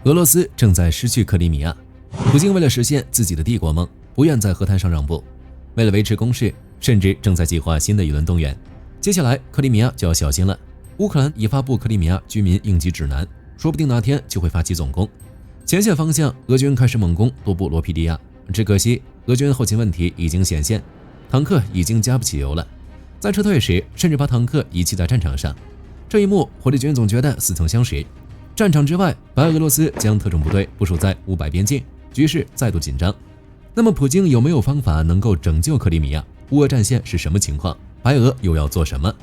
俄罗斯正在失去克里米亚，普京为了实现自己的帝国梦，不愿在和谈上让步。为了维持攻势，甚至正在计划新的一轮动员。接下来，克里米亚就要小心了。乌克兰已发布克里米亚居民应急指南，说不定哪天就会发起总攻。前线方向，俄军开始猛攻多布罗皮利亚，只可惜俄军后勤问题已经显现，坦克已经加不起油了。在撤退时，甚至把坦克遗弃在战场上。这一幕，火力军总觉得似曾相识。战场之外，白俄罗斯将特种部队部署在乌柏边境，局势再度紧张。那么，普京有没有方法能够拯救克里米亚？乌俄战线是什么情况？白俄又要做什么？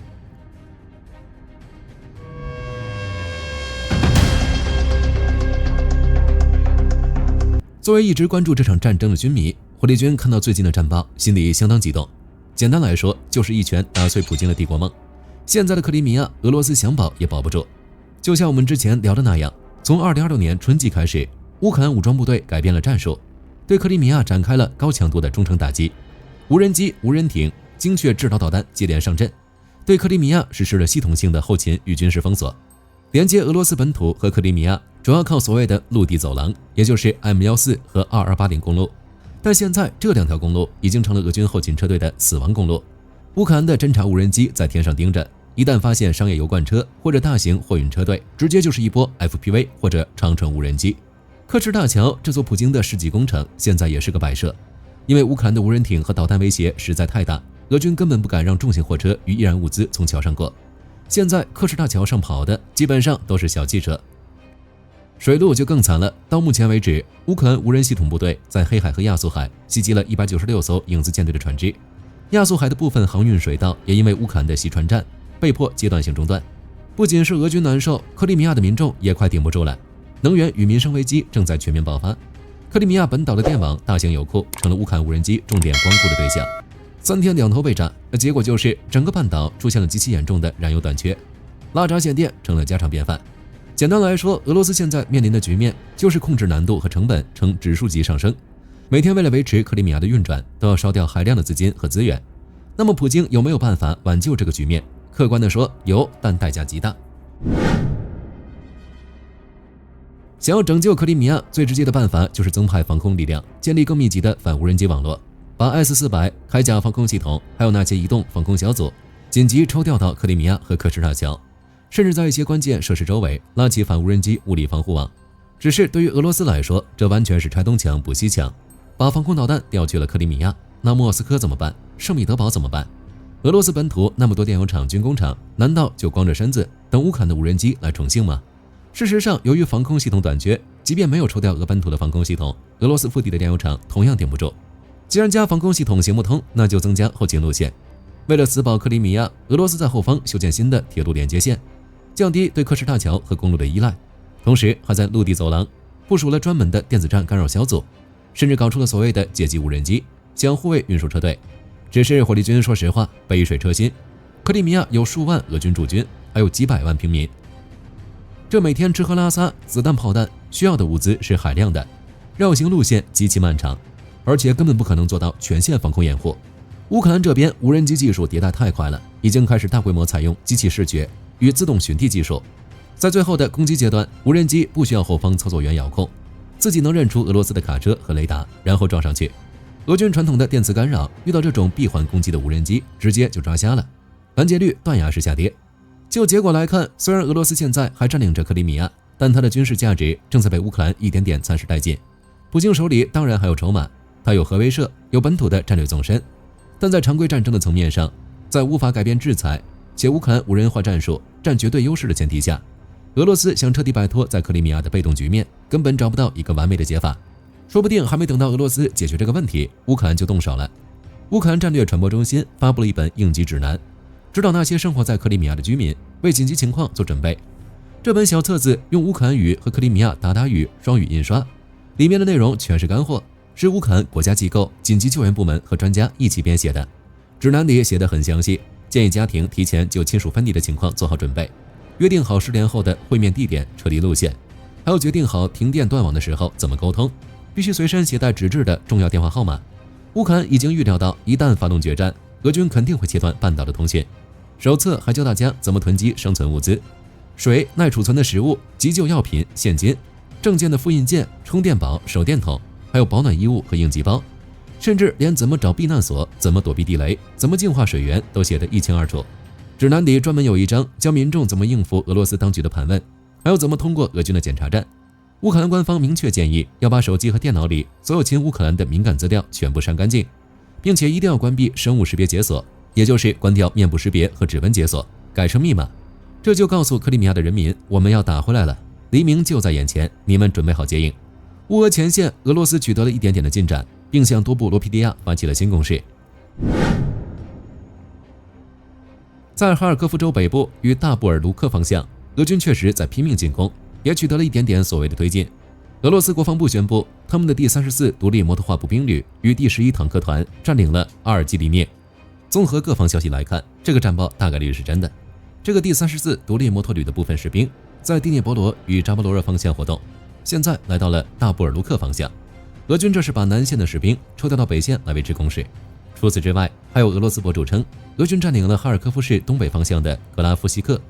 作为一直关注这场战争的军迷，火力军看到最近的战报，心里相当激动。简单来说，就是一拳打碎普京的帝国梦。现在的克里米亚，俄罗斯想保也保不住。就像我们之前聊的那样，从2026年春季开始，乌克兰武装部队改变了战术，对克里米亚展开了高强度的中程打击，无人机、无人艇、精确制导导弹接连上阵，对克里米亚实施了系统性的后勤与军事封锁。连接俄罗斯本土和克里米亚主要靠所谓的陆地走廊，也就是 M14和2280公路。但现在这两条公路已经成了俄军后勤车队的死亡公路。乌克兰的侦察无人机在天上盯着，一旦发现商业油罐车或者大型货运车队，直接就是一波 FPV 或者长程无人机。克什大桥这座普京的世纪工程现在也是个摆设，因为乌克兰的无人艇和导弹威胁实在太大，俄军根本不敢让重型货车与易燃物资从桥上过。现在克什大桥上跑的基本上都是小汽车。水路就更惨了，到目前为止，乌克兰无人系统部队在黑海和亚速海袭击了196艘影子舰队的船只，亚速海的部分航运水道也因为乌克兰的袭船战被迫阶段性中断。不仅是俄军难受，克里米亚的民众也快顶不住了，能源与民生危机正在全面爆发。克里米亚本岛的电网、大型油库成了乌克兰无人机重点光顾的对象。3天2头被炸，结果就是整个半岛出现了极其严重的燃油短缺，拉闸限电成了家常便饭。简单来说，俄罗斯现在面临的局面就是控制难度和成本呈指数级上升，每天为了维持克里米亚的运转，都要烧掉海量的资金和资源。那么普京有没有办法挽救这个局面？客观地说有，但代价极大。想要拯救克里米亚，最直接的办法就是增派防空力量，建立更密集的反无人机网络，把 S-400、铠甲防空系统还有那些移动防空小组紧急抽调到克里米亚和克什大桥，甚至在一些关键设施周围拉起反无人机物理防护网。只是对于俄罗斯来说，这完全是拆东墙补西墙，把防空导弹调去了克里米亚，那莫斯科怎么办？圣彼得堡怎么办？俄罗斯本土那么多电油厂、军工厂，难道就光着身子等乌克兰的无人机来宠幸吗？事实上，由于防空系统短缺，即便没有抽调俄本土的防空系统，俄罗斯腹地的电油厂同样顶不住。既然加防空系统行不通，那就增加后勤路线。为了死保克里米亚，俄罗斯在后方修建新的铁路连接线，降低对克什大桥和公路的依赖，同时还在陆地走廊部署了专门的电子战干扰小组，甚至搞出了所谓的阶级无人机，想护卫运输车队。只是火力军说实话杯水车薪，克里米亚有数万俄军驻军，还有几百万平民，这每天吃喝拉撒、子弹炮弹需要的物资是海量的，绕行路线极其漫长，而且根本不可能做到全线防空掩护。乌克兰这边无人机技术迭代太快了，已经开始大规模采用机器视觉与自动寻地技术，在最后的攻击阶段，无人机不需要后方操作员遥控，自己能认出俄罗斯的卡车和雷达，然后撞上去。俄军传统的电磁干扰遇到这种闭环攻击的无人机，直接就抓瞎了，拦截率断崖式下跌。就结果来看，虽然俄罗斯现在还占领着克里米亚，但它的军事价值正在被乌克兰一点点蚕食殆尽。普京手里当然还有筹码，他有核威慑，有本土的战略纵深，但在常规战争的层面上，在无法改变制裁且乌克兰无人化战术占绝对优势的前提下，俄罗斯想彻底摆脱在克里米亚的被动局面，根本找不到一个完美的解法。说不定还没等到俄罗斯解决这个问题，乌克兰就动手了。乌克兰战略传播中心发布了一本应急指南，指导那些生活在克里米亚的居民为紧急情况做准备。这本小册子用乌克兰语和克里米亚鞑靼语双语印刷，里面的内容全是干货，是乌克兰国家机构、紧急救援部门和专家一起编写的。指南里写得很详细，建议家庭提前就亲属分离的情况做好准备，约定好10年后的会面地点、撤离路线，还要决定好停电断网的时候怎么沟通，必须随身携带纸质的重要电话号码。乌克兰已经预料到，一旦发动决战，俄军肯定会切断半岛的通讯。手册还教大家怎么囤积生存物资，水、耐储存的食物、急救药品、现金，证件的复印件、充电宝、手电筒，还有保暖衣物和应急包，甚至连怎么找避难所、怎么躲避地雷、怎么净化水源都写得一清二楚。指南里专门有一章教民众怎么应付俄罗斯当局的盘问，还有怎么通过俄军的检查站。乌克兰官方明确建议要把手机和电脑里所有亲乌克兰的敏感资料全部删干净，并且一定要关闭生物识别解锁，也就是关掉面部识别和指纹解锁，改成密码。这就告诉克里米亚的人民，我们要打回来了，黎明就在眼前，你们准备好接应。乌俄前线，俄罗斯取得了一点点的进展，并向多布罗皮迪亚发起了新攻势。在哈尔科夫州北部与大布尔卢克方向，俄军确实在拼命进攻，也取得了一点点所谓的推进。俄罗斯国防部宣布，他们的第34独立摩托化步兵旅与第11坦克团占领了阿尔基里涅。综合各方消息来看，这个战报大概率是真的。这个第34独立摩托旅的部分士兵在第聂伯罗与扎波罗热方向活动，现在来到了大布尔卢克方向。俄军这是把南线的士兵抽调到北线来维持攻势。除此之外，还有俄罗斯博主称，俄军占领了哈尔科夫市东北方向的格拉夫西克，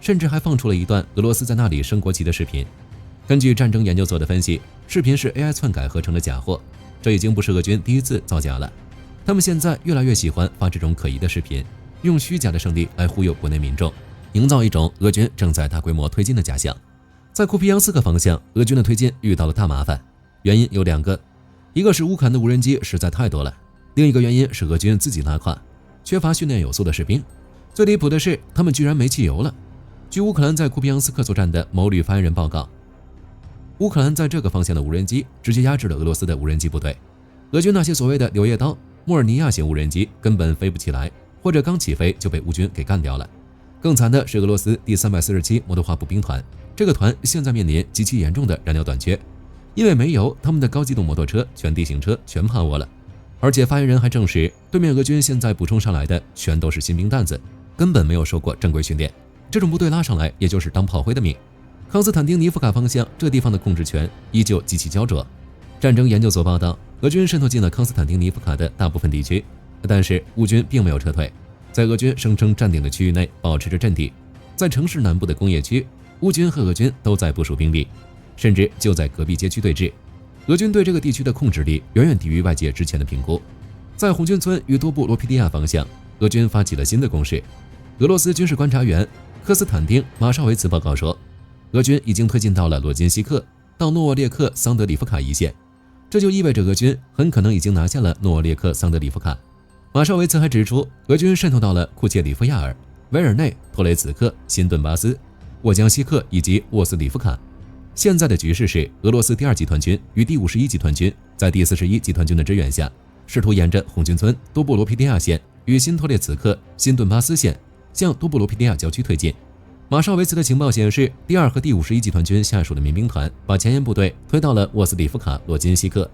甚至还放出了一段俄罗斯在那里升国旗的视频。根据战争研究所的分析，视频是 AI 篡改合成的假货，这已经不是俄军第一次造假了。他们现在越来越喜欢发这种可疑的视频，用虚假的胜利来忽悠国内民众，营造一种俄军正在大规模推进的假象。在库皮扬斯克方向，俄军的推进遇到了大麻烦，原因有2个，一个是乌克兰的无人机实在太多了，另一个原因是俄军自己拉胯，缺乏训练有素的士兵。最离谱的是，他们居然没汽油了。据乌克兰在库皮扬斯克作战的某旅发言人报告，乌克兰在这个方向的无人机直接压制了俄罗斯的无人机部队。俄军那些所谓的柳叶刀、莫尔尼亚型无人机根本飞不起来，或者刚起飞就被乌军给干掉了。更惨的是俄罗斯第347摩托化步兵团，这个团现在面临极其严重的燃料短缺，因为没油，他们的高机动摩托车、全地形车全趴窝了。而且发言人还证实，对面俄军现在补充上来的全都是新兵蛋子，根本没有受过正规训练，这种部队拉上来也就是当炮灰的命。康斯坦丁尼夫卡方向这地方的控制权依旧极其焦灼。战争研究所报道，俄军渗透进了康斯坦丁尼夫卡的大部分地区，但是乌军并没有撤退，在俄军声称占领的区域内保持着阵地。在城市南部的工业区，乌军和俄军都在部署兵力，甚至就在隔壁街区对峙。俄军对这个地区的控制力远远低于外界之前的评估。在红军村与多布罗皮迪亚方向，俄军发起了新的攻势。俄罗斯军事观察员科斯坦丁·马绍维茨报告说，俄军已经推进到了罗金西克到诺沃列克桑德里夫卡一线，这就意味着俄军很可能已经拿下了诺沃列克桑德里夫卡。马绍维茨还指出，俄军渗透到了库切里夫亚尔、维尔内、托雷茨克、新顿巴斯、沃江西克以及沃斯里夫卡。现在的局势是，俄罗斯第2集团军与第51集团军在第41集团军的支援下，试图沿着红军村、多布罗皮迪亚线与新托列茨克、新顿巴斯线向多布罗皮迪亚郊区推进。马绍维茨的情报显示，第2和第51集团军下属的民兵团把前沿部队推到了沃斯里夫卡、罗金西克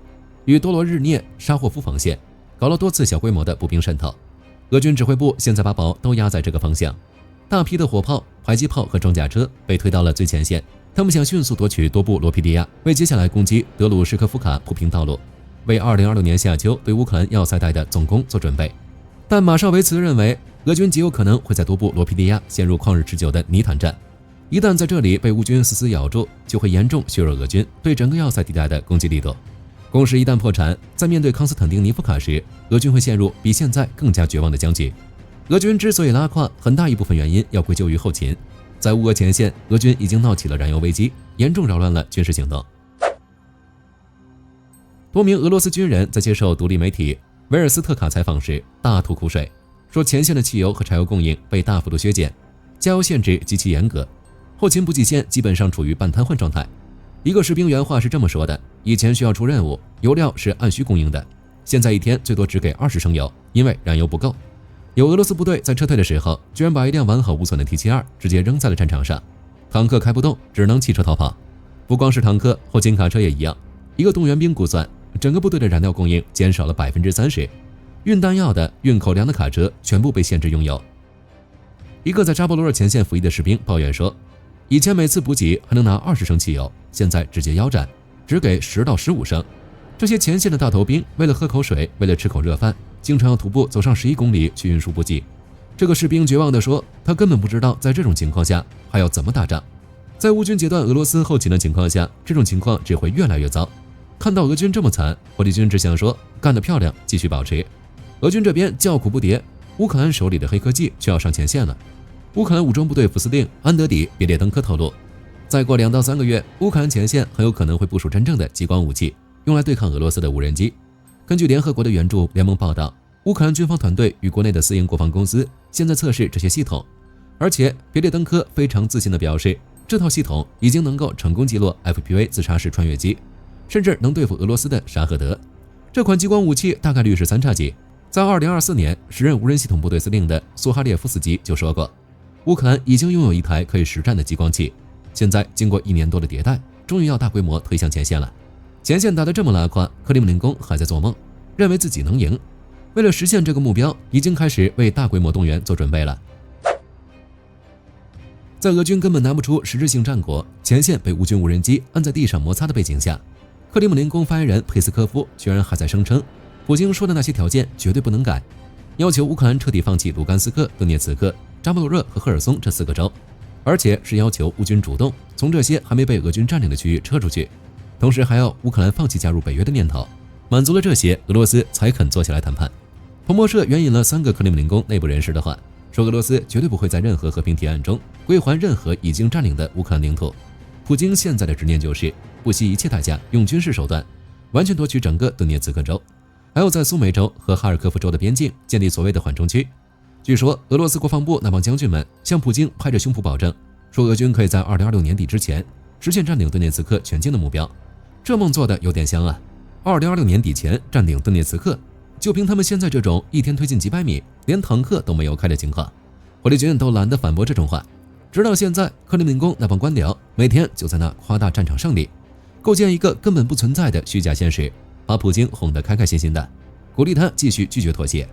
与多罗日涅、沙霍夫防线，搞了多次小规模的步兵渗透。俄军指挥部现在把宝都压在这个方向，大批的火炮、迫击炮和装甲车被推到了最前线。他们想迅速夺取多布罗皮迪亚，为接下来攻击德鲁什科夫卡铺平道路，为2026年夏秋对乌克兰要塞带的总攻做准备。但马绍维茨认为，俄军极有可能会在多布罗皮迪亚陷入旷日持久的泥潭战，一旦在这里被乌军死死咬住，就会严重削弱俄军对整个要塞地带的攻击力度。攻势一旦破产，在面对康斯坦丁尼夫卡时，俄军会陷入比现在更加绝望的僵局。俄军之所以拉胯，很大一部分原因要归咎于后勤。在乌俄前线，俄军已经闹起了燃油危机，严重扰乱了军事行动。多名俄罗斯军人在接受独立媒体维尔斯特卡采访时大吐苦水，说前线的汽油和柴油供应被大幅度削减，加油限制极其严格，后勤补给线基本上处于半瘫痪状态。一个士兵原话是这么说的：以前需要出任务，油料是按需供应的，现在一天最多只给20升油，因为燃油不够。有俄罗斯部队在撤退的时候，居然把一辆完好无损的 T72直接扔在了战场上，坦克开不动，只能汽车逃跑。不光是坦克，后勤卡车也一样。一个动员兵估算，整个部队的燃料供应减少了30%，运弹药的、运口粮的卡车全部被限制用油。一个在扎波罗热前线服役的士兵抱怨说，以前每次补给还能拿20升汽油，现在直接腰斩，只给10到15升。这些前线的大头兵为了喝口水，为了吃口热饭，经常要徒步走上11公里去运输补给。这个士兵绝望地说，他根本不知道在这种情况下还要怎么打仗。在乌军截断俄罗斯后勤的情况下，这种情况只会越来越糟。看到俄军这么惨，火力军只想说干得漂亮，继续保持。俄军这边叫苦不迭，乌克兰手里的黑科技却要上前线了。乌克兰武装部队副司令安德里·别列登科透露，再过2到3个月，乌克兰前线很有可能会部署真正的激光武器，用来对抗俄罗斯的无人机。根据联合国的援助联盟报道，乌克兰军方团队与国内的私营国防公司现在测试这些系统，而且别列登科非常自信地表示，这套系统已经能够成功击落 FPV 自杀式穿越机，甚至能对付俄罗斯的沙赫德。这款激光武器大概率是3叉戟。在2024年，时任无人系统部队司令的苏哈列夫斯基就说过，乌克兰已经拥有一台可以实战的激光器，现在经过1年多的迭代，终于要大规模推向前线了。前线打得这么拉胯，克里姆林宫还在做梦，认为自己能赢。为了实现这个目标，已经开始为大规模动员做准备了。在俄军根本拿不出实质性战果，前线被乌军无人机按在地上摩擦的背景下，克里姆林宫发言人佩斯科夫居然还在声称，普京说的那些条件绝对不能改，要求乌克兰彻底放弃卢甘斯克、顿涅茨克、扎波罗热和赫尔松这4个州，而且是要求乌军主动从这些还没被俄军占领的区域撤出去，同时还要乌克兰放弃加入北约的念头。满足了这些，俄罗斯才肯坐下来谈判。彭博社援引了3个克里姆林宫内部人士的话，说俄罗斯绝对不会在任何和平提案中归还任何已经占领的乌克兰领土。普京现在的执念就是不惜一切代价用军事手段完全夺取整个顿涅茨克州，还有在苏梅州和哈尔科夫州的边境建立所谓的缓冲区。据说俄罗斯国防部那帮将军们向普京拍着胸脯保证，说俄军可以在2026年底之前实现占领顿涅茨克全境的目标。这梦做的有点香啊！2026年底前占领顿涅茨克，就凭他们现在这种一天推进几百米，连坦克都没有开的情况，火力军都懒得反驳这种话。直到现在，克里姆林宫那帮官僚每天就在那夸大战场胜利，构建一个根本不存在的虚假现实，把普京哄得开开心心的，鼓励他继续拒绝妥协。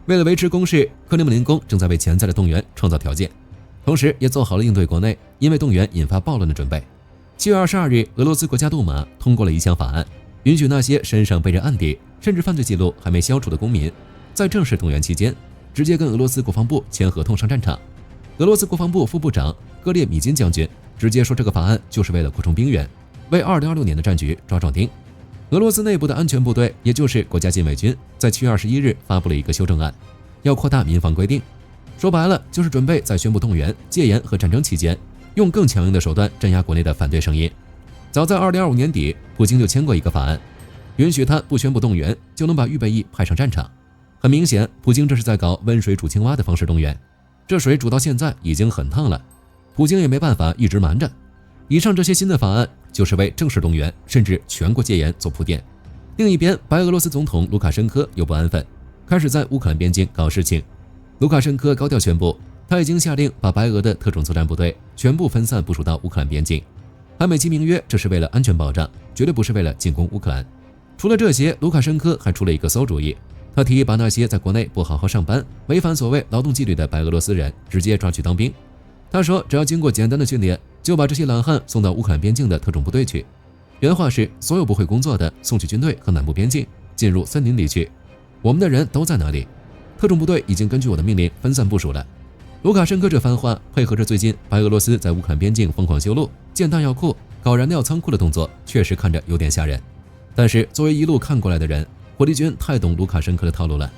为了维持攻势，克里姆林宫正在为潜在的动员创造条件，同时也做好了应对国内因为动员引发暴乱的准备。7月22日，俄罗斯国家杜马通过了一项法案，允许那些身上背着案底甚至犯罪记录还没消除的公民，在正式动员期间直接跟俄罗斯国防部签合同上战场。俄罗斯国防部副部长戈列米金将军直接说，这个法案就是为了扩充兵源，为2026年的战局抓壮丁。俄罗斯内部的安全部队，也就是国家禁卫军，在7月21日发布了一个修正案，要扩大民防规定，说白了就是准备在宣布动员、戒严和战争期间用更强硬的手段镇压国内的反对声音。早在2025年底，普京就签过一个法案，允许他不宣布动员就能把预备役派上战场。很明显，普京这是在搞温水煮青蛙的方式动员，这水煮到现在已经很烫了，普京也没办法一直瞒着。以上这些新的法案就是为正式动员甚至全国戒严做铺垫。另一边，白俄罗斯总统卢卡申科又不安分，开始在乌克兰边境搞事情。卢卡申科高调宣布，他已经下令把白俄的特种作战部队全部分散部署到乌克兰边境，还美其名曰这是为了安全保障，绝对不是为了进攻乌克兰。除了这些，卢卡申科还出了一个馊主意，他提议把那些在国内不好好上班、违反所谓劳动纪律的白俄罗斯人直接抓去当兵。他说，只要经过简单的训练，就把这些懒汉送到乌克兰边境的特种部队去。原话是，所有不会工作的送去军队和南部边境，进入森林里去。我们的人都在那里，特种部队已经根据我的命令分散部署了。卢卡申科这番话配合着最近白俄罗斯在乌克兰边境疯狂修路、建弹药库、搞燃料仓库的动作，确实看着有点吓人。但是作为一路看过来的人，火力军太懂卢卡申科的套路了。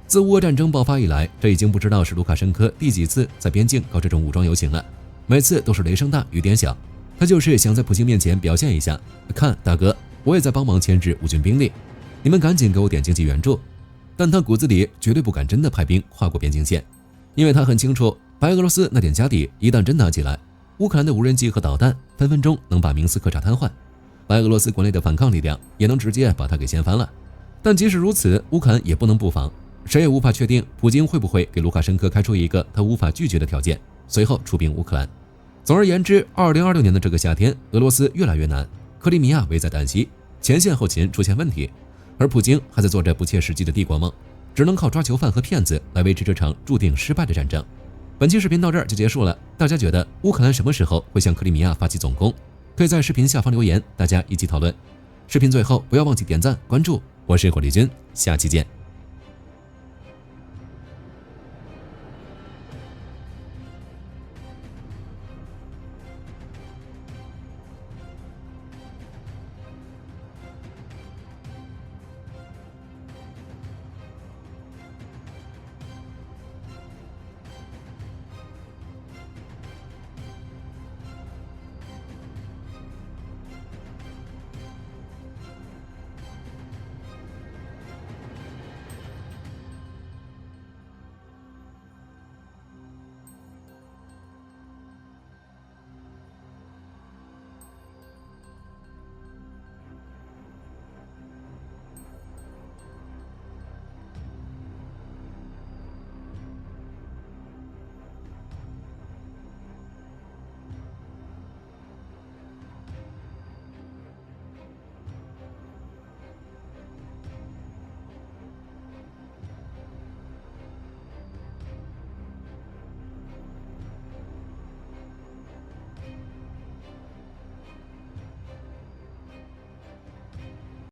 自乌俄战争爆发以来，这已经不知道是卢卡申科第几次在边境搞这种武装游行了，每次都是雷声大雨点小。他就是想在普京面前表现一下，看大哥，我也在帮忙牵制乌军兵力，你们赶紧给我点经济援助。但他骨子里绝对不敢真的派兵跨过边境线，因为他很清楚，白俄罗斯那点家底一旦真打起来，乌克兰的无人机和导弹分分钟能把明斯克炸瘫痪，白俄罗斯国内的反抗力量也能直接把他给掀翻了。但即使如此，乌克兰也不能不防，谁也无法确定普京会不会给卢卡申科开出一个他无法拒绝的条件，随后出兵乌克兰。总而言之，2026年的这个夏天，俄罗斯越来越难，克里米亚危在旦夕，前线后勤出现问题，而普京还在做着不切实际的帝国梦，只能靠抓囚犯和骗子来维持这场注定失败的战争。本期视频到这儿就结束了，大家觉得乌克兰什么时候会向克里米亚发起总攻？可以在视频下方留言，大家一起讨论。视频最后不要忘记点赞关注，我是火力军，下期见。